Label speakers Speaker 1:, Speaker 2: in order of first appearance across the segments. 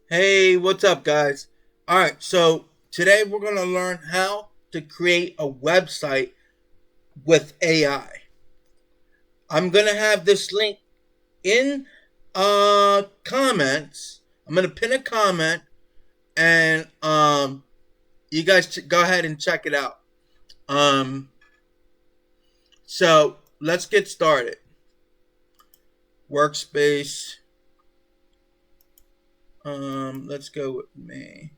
Speaker 1: Hey, what's up, guys? All right, so today we're going to learn how to create a website with AI. I'm going to have this link in comments. I'm going to pin a comment and you guys go ahead and check it out. Um, so let's get started. Workspace. Let's go with me.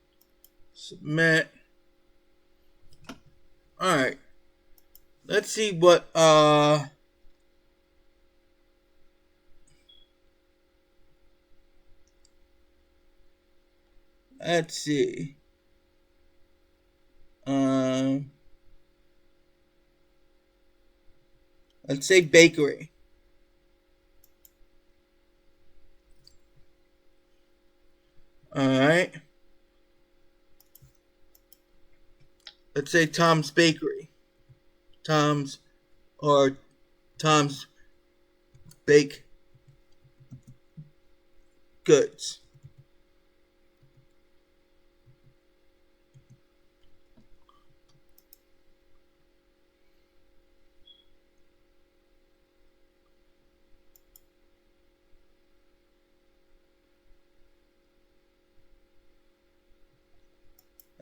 Speaker 1: Submit. All right. Let's see what let's see. Um, let's say bakery. All right. Let's say Tom's Bakery. Tom's or Tom's Bake Goods.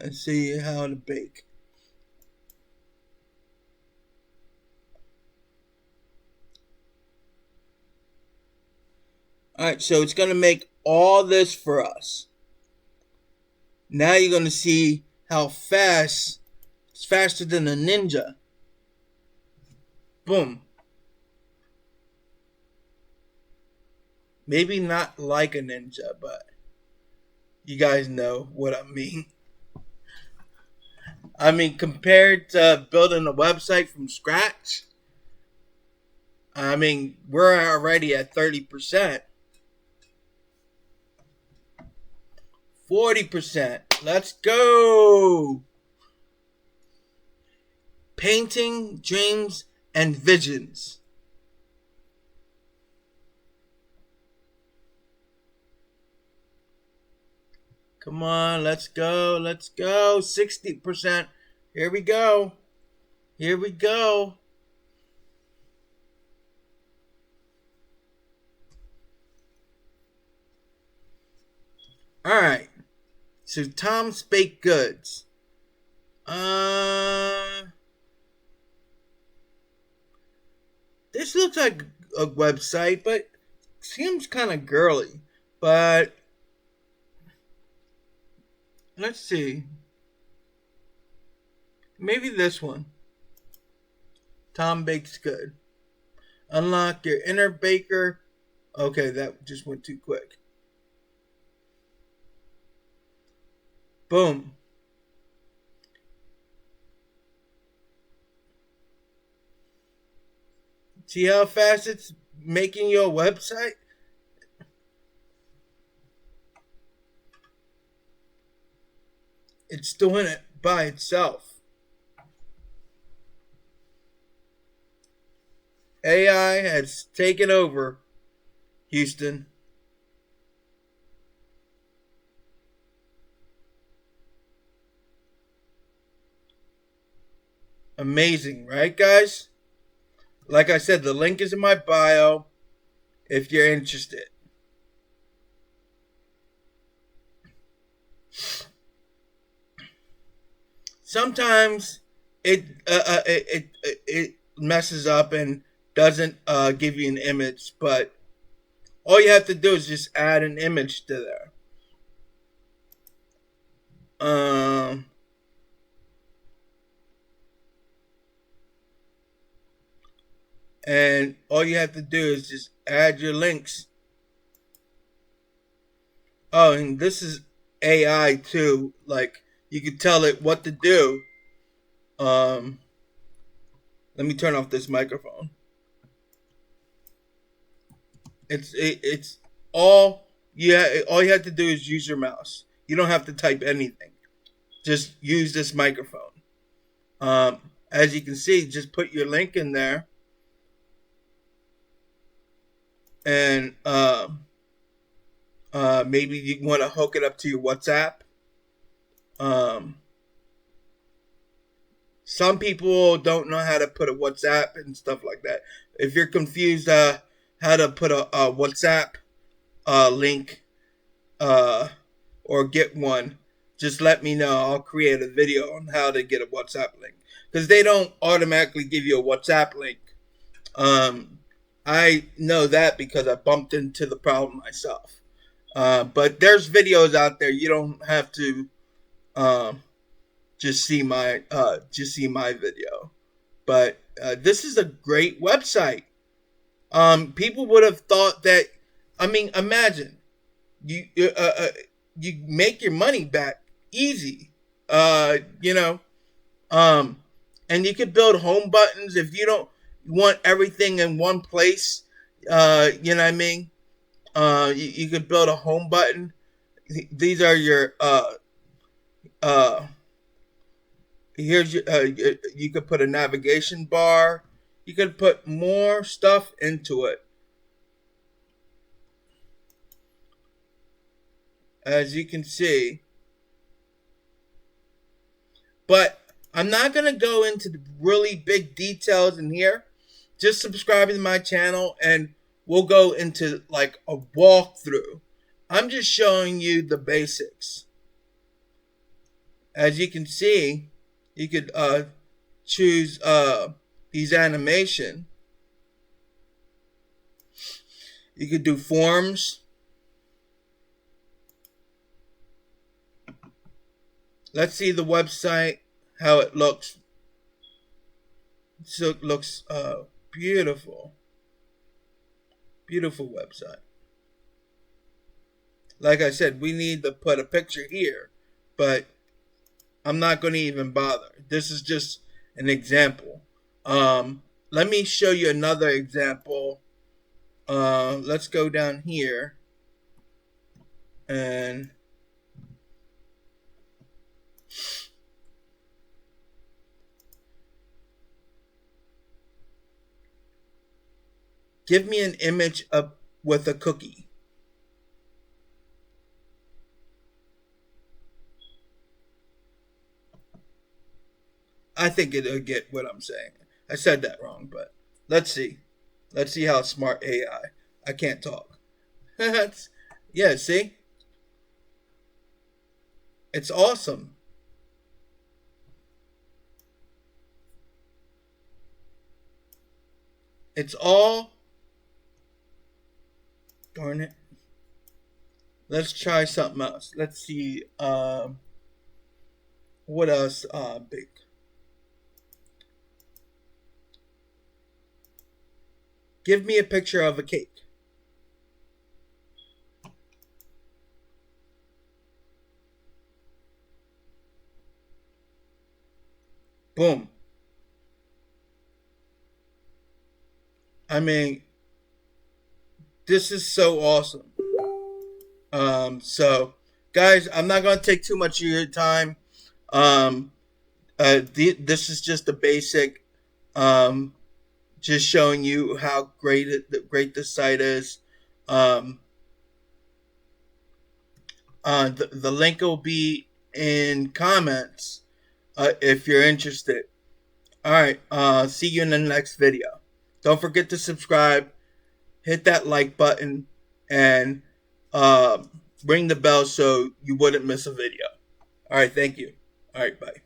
Speaker 1: Let's see how to bake. All right, so it's going to make all this for us. Now you're going to see how fast it's faster than a ninja. Boom. Maybe not like a ninja, but you guys know what I mean. I mean, compared to building a website from scratch, I mean, we're already at 30%, 40%. Let's go. Painting dreams and visions. Come on, let's go. Let's go. 60%. Here we go. Here we go. All right. So Tom's Baked Goods. Uh this looks like a website, but seems kind of girly. But let's see. Maybe this one. Tom Bakes Good. Unlock your inner baker. Okay, that just went too quick. Boom. See how fast it's making your website? It's doing it by itself. AI has taken over, Houston. Amazing, right, guys? Like I said, the link is in my bio if you're interested. Sometimes it messes up and doesn't give you an image, but all you have to do is just add an image to there. Um, and all you have to do is just add your links. Oh, and this is AI too. Like you can tell it what to do. Um, Let me turn off this microphone. It's all all you have to do is use your mouse. You don't have to type anything. Just use this microphone. As you can see, just put your link in there, and Maybe you want to hook it up to your WhatsApp. Um, some people don't know how to put a WhatsApp and stuff like that. If you're confused how to put a WhatsApp link or get one, just let me know. I'll create a video on how to get a WhatsApp link, because they don't automatically give you a WhatsApp link. I know that because I bumped into the problem myself. But there's videos out there. You don't have to um, just see my video. But this is a great website. People would have thought that. I mean, imagine you you make your money back easy. You know, um, and you could build home buttons if you don't want everything in one place. You know what I mean? You could build a home button. These are your uh, here's your, you could put a navigation bar. You could put more stuff into it. As you can see. But I'm not going to go into the really big details in here. Just subscribe to my channel and we'll go into like a walkthrough. I'm just showing you the basics. As you can see, you could choose these animation. You could do forms. Let's see the website, how it looks. So it looks beautiful. Beautiful website. Like I said, we need to put a picture here, but I'm not going to even bother. This is just an example. Let me show you another example. Let's go down here and give me an image with a cookie. I think it'll get what I'm saying. I said that wrong, but let's see. Let's see how smart AI. I can't talk. Yeah, see? It's awesome. It's all... Darn it. Let's try something else. Let's see. What else big? Give me a picture of a cake. Boom. I mean, this is so awesome. So, guys, I'm not going to take too much of your time. This is just a basic, just showing you how great this site is. The link will be in comments if you're interested. All right. See you in the next video. Don't forget to subscribe. Hit that like button and ring the bell so you wouldn't miss a video. All right. Thank you. All right. Bye.